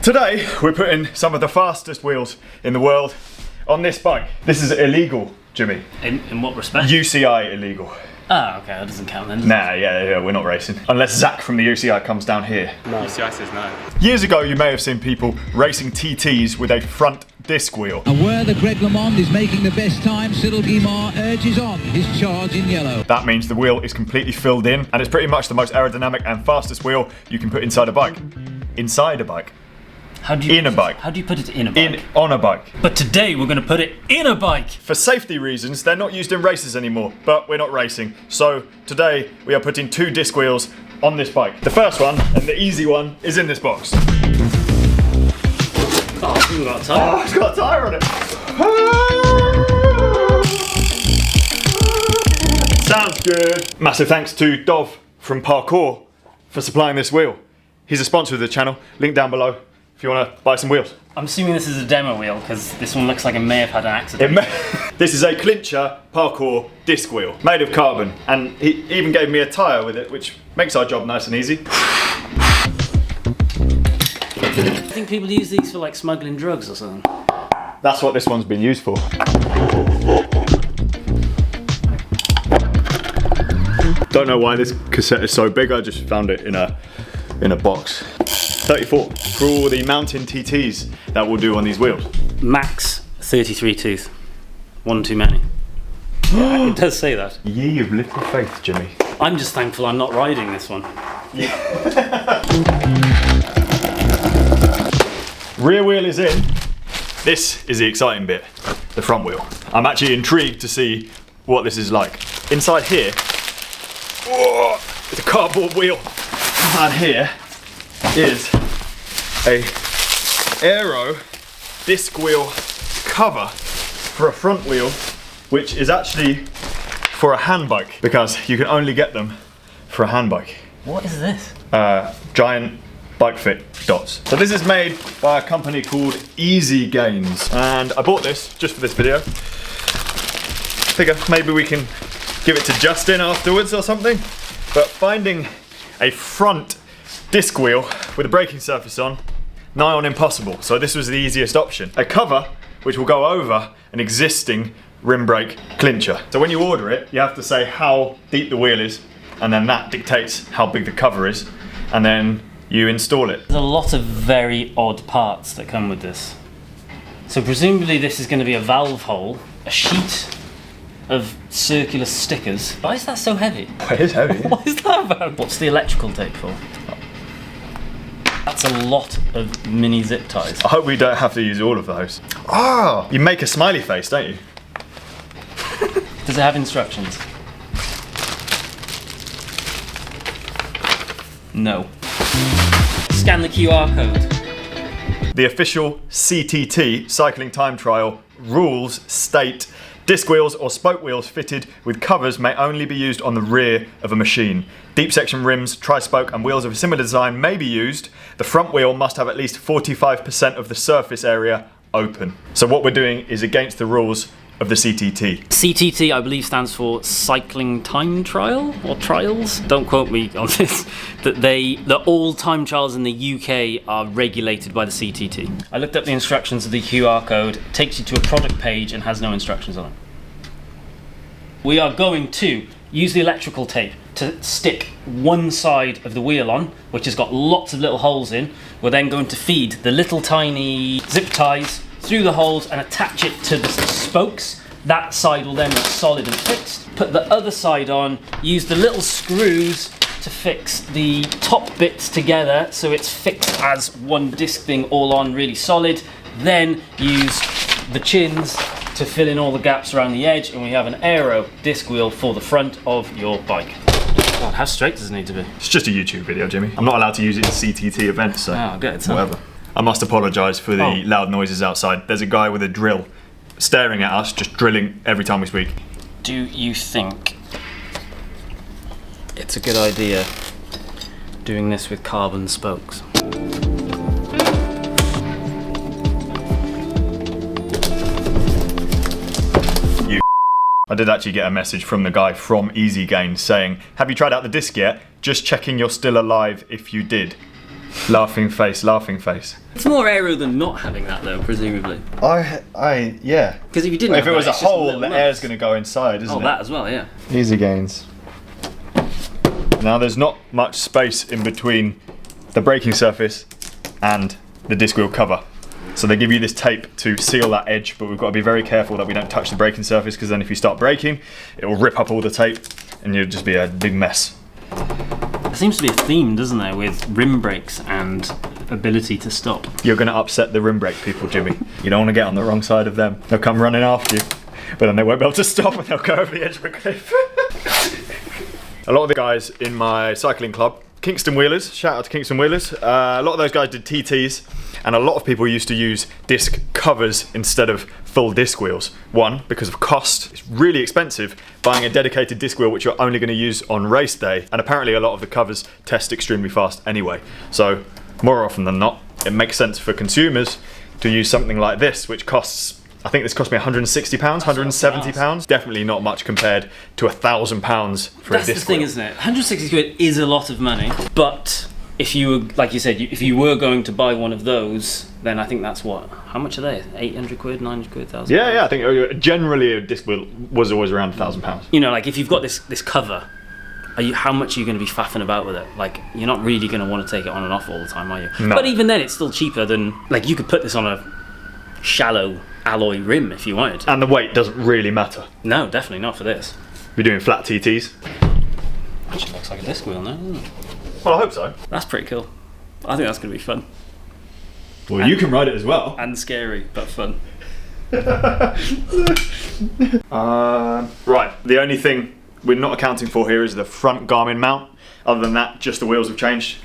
Today we're putting some of the fastest wheels in the world on this bike. This is illegal, Jimmy. In what respect? UCI illegal. Ah, okay, that doesn't count then. Nah, yeah, we're not racing. Unless Zach from the UCI comes down here. No. UCI says no. Years ago, you may have seen people racing TTs with a front disc wheel. And where the Greg LeMond is making the best time, Cyril Guimard urges on his charge in yellow. That means the wheel is completely filled in, and it's pretty much the most aerodynamic and fastest wheel you can put inside a bike. Inside a bike. How do you in a bike. How do you put it in a bike? On a bike. But today we're going to put it in a bike. For safety reasons, they're not used in races anymore, but we're not racing. So today we are putting 2 disc wheels on this bike. The first one, and the easy one, is in this box. Oh, it's got a tyre. Oh, it's got a tyre on it. Sounds good. Massive thanks to Dov from Parcours for supplying this wheel. He's a sponsor of the channel. Link down below if you want to buy some wheels. I'm assuming this is a demo wheel because this one looks like it may have had an accident. This is a Clincher Parcours disc wheel made of carbon, and he even gave me a tyre with it, which makes our job nice and easy. I think people use these for like smuggling drugs or something. That's what this one's been used for. Don't know why this cassette is so big, I just found it in a box. 34 for all the mountain TTs that we'll do on these wheels. Max 33 tooth. One too many. Yeah, it does say that. Ye of little faith, Jimmy. I'm just thankful I'm not riding this one. Yeah. Rear wheel is in. This is the exciting bit, the front wheel. I'm actually intrigued to see what this is like. Inside here, whoa, it's a cardboard wheel. And here is a aero disc wheel cover for a front wheel, which is actually for a hand bike, because you can only get them for a hand bike. What is this? Giant bike fit dots. So this is made by a company called Easy Gains, and I bought this just for this video. Figure maybe we can give it to Justin afterwards or something. But finding a front disc wheel with a braking surface on, nigh on impossible. So this was the easiest option. A cover which will go over an existing rim brake clincher. So when you order it, you have to say how deep the wheel is, and then that dictates how big the cover is, and then you install it. There's a lot of very odd parts that come with this. So presumably this is going to be a valve hole, a sheet of circular stickers. Why is that so heavy? It is heavy. What is that about? What's the electrical tape for? That's a lot of mini zip ties. I hope we don't have to use all of those. Ah, you make a smiley face, don't you? Does it have instructions? No. Scan the QR code. The official CTT cycling time trial rules state disc wheels or spoke wheels fitted with covers may only be used on the rear of a machine. Deep section rims, tri-spoke and wheels of a similar design may be used. The front wheel must have at least 45% of the surface area open. So what we're doing is against the rules of the CTT. CTT, I believe, stands for Cycling Time Trial or Trials. Don't quote me on this. That all time trials in the UK are regulated by the CTT. I looked up the instructions of the QR code. It takes you to a product page and has no instructions on it. We are going to use the electrical tape to stick one side of the wheel on, which has got lots of little holes in. We're then going to feed the little tiny zip ties through the holes and attach it to the spokes. That side will then be solid and fixed. Put the other side on, use the little screws to fix the top bits together so it's fixed as one disc thing all on, really solid. Then use the chins to fill in all the gaps around the edge, and we have an aero disc wheel for the front of your bike. God, how straight does it need to be? It's just a YouTube video, Jimmy. I'm not allowed to use it in CTT events, so I get it, whatever. I must apologise for the loud noises outside. There's a guy with a drill staring at us, just drilling every time we speak. Do you think it's a good idea doing this with carbon spokes? I did actually get a message from the guy from Easy Gains saying, have you tried out the disc yet? Just checking you're still alive if you did. Laughing face, laughing face. It's more aero than not having that though, presumably. Yeah. Because if you didn't If have it was that, a it's just hole, little the lumps. air's going to go inside, isn't Oh, it? that as well, yeah. Easy gains. Now there's not much space in between the braking surface and the disc wheel cover. So they give you this tape to seal that edge, but we've got to be very careful that we don't touch the braking surface, because then if you start braking, it will rip up all the tape and you'll just be a big mess. There seems to be a theme, doesn't there, with rim brakes and ability to stop. You're going to upset the rim brake people, Jimmy. You don't want to get on the wrong side of them. They'll come running after you, but then they won't be able to stop and they'll go over the edge of a cliff. A lot of the guys in my cycling club, Kingston Wheelers, shout out to Kingston Wheelers, a lot of those guys did TTs, and a lot of people used to use disc covers instead of full disc wheels. One, because of cost. It's really expensive buying a dedicated disc wheel which you're only going to use on race day, and apparently a lot of the covers test extremely fast anyway. So more often than not, it makes sense for consumers to use something like this, which costs, I think this cost me £160, £170. Definitely not much compared to £1,000 for a disc wheel. That's the thing, isn't it? 160 quid is a lot of money, but if you were, like you said, if you were going to buy one of those, then I think that's what? How much are they? 800 quid, 900 quid, 1,000? Yeah, I think generally a disc wheel was always around £1,000. You know, like if you've got this cover, how much are you going to be faffing about with it? Like, you're not really going to want to take it on and off all the time, are you? No. But even then, it's still cheaper than, like, you could put this on a shallow alloy rim if you wanted. And the weight doesn't really matter. No, definitely not for this. We're doing flat TTs. Actually looks like a disc wheel now, doesn't it? Well, I hope so. That's pretty cool. I think that's going to be fun. Well, you can ride it as well. And scary, but fun. Right, the only thing we're not accounting for here is the front Garmin mount. Other than that, just the wheels have changed.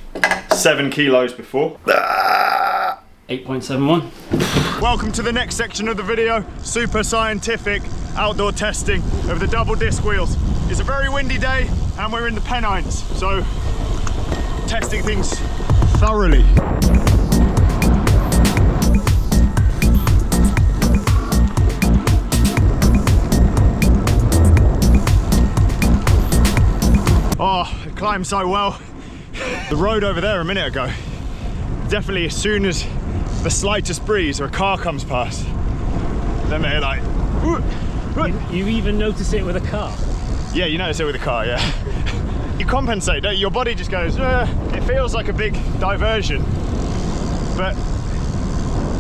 7 kilos before. 8.71. Welcome to the next section of the video. Super scientific outdoor testing of the double disc wheels. It's a very windy day and we're in the Pennines, so testing things thoroughly. Oh, it climbed so well. The road over there a minute ago, definitely as soon as the slightest breeze or a car comes past, then they're like, You even notice it with a car? yeah, you notice it with a car, yeah. You compensate, don't you? Your body just goes, it feels like a big diversion, but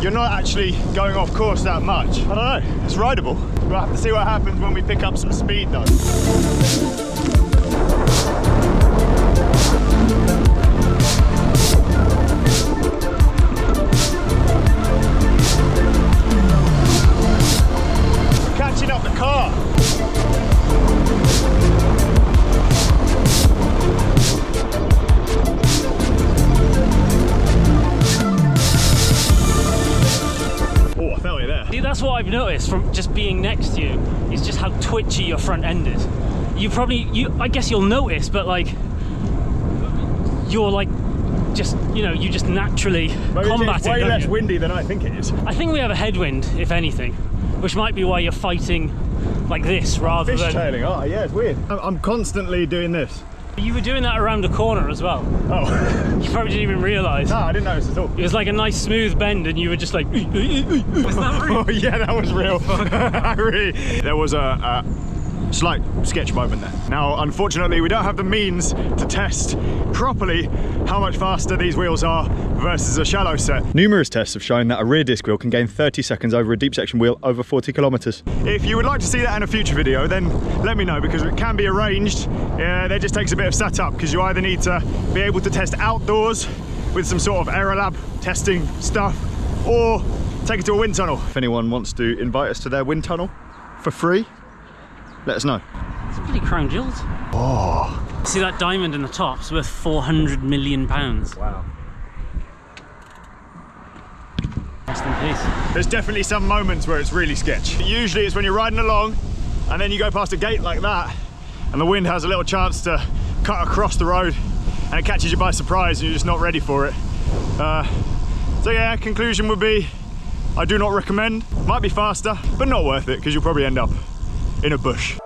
you're not actually going off course that much. I don't know, it's rideable. We'll have to see what happens when we pick up some speed though. Catching up the car. Oh, I felt it there. See, that's what I've noticed from just being next to you, is just how twitchy your front end is. I guess you'll notice, but like, you're like, just, you know, you just naturally combat It's it, way don't less you? windy than I think it is. I think we have a headwind, if anything, which might be why you're fighting like this rather than... Fishtailing, oh yeah, it's weird. I'm constantly doing this. You were doing that around a corner as well. Oh. You probably didn't even realise. No, I didn't notice at all. It was like a nice smooth bend and you were just like... Was that real? Oh yeah, that was real. Really. There was a slight sketch moment there. Now, unfortunately, we don't have the means to test properly how much faster these wheels are versus a shallow set. Numerous tests have shown that a rear disc wheel can gain 30 seconds over a deep section wheel over 40 kilometers. If you would like to see that in a future video, then let me know, because it can be arranged. That just takes a bit of setup, because you either need to be able to test outdoors with some sort of Aerolab testing stuff, or take it to a wind tunnel. If anyone wants to invite us to their wind tunnel for free, let us know. It's pretty crown jewels. Oh. See that diamond in the top? It's worth £400 million. Wow. Rest in peace. There's definitely some moments where it's really sketch. Usually it's when you're riding along and then you go past a gate like that and the wind has a little chance to cut across the road and it catches you by surprise and you're just not ready for it. So yeah, conclusion would be, I do not recommend. Might be faster, but not worth it, because you'll probably end up in a bush.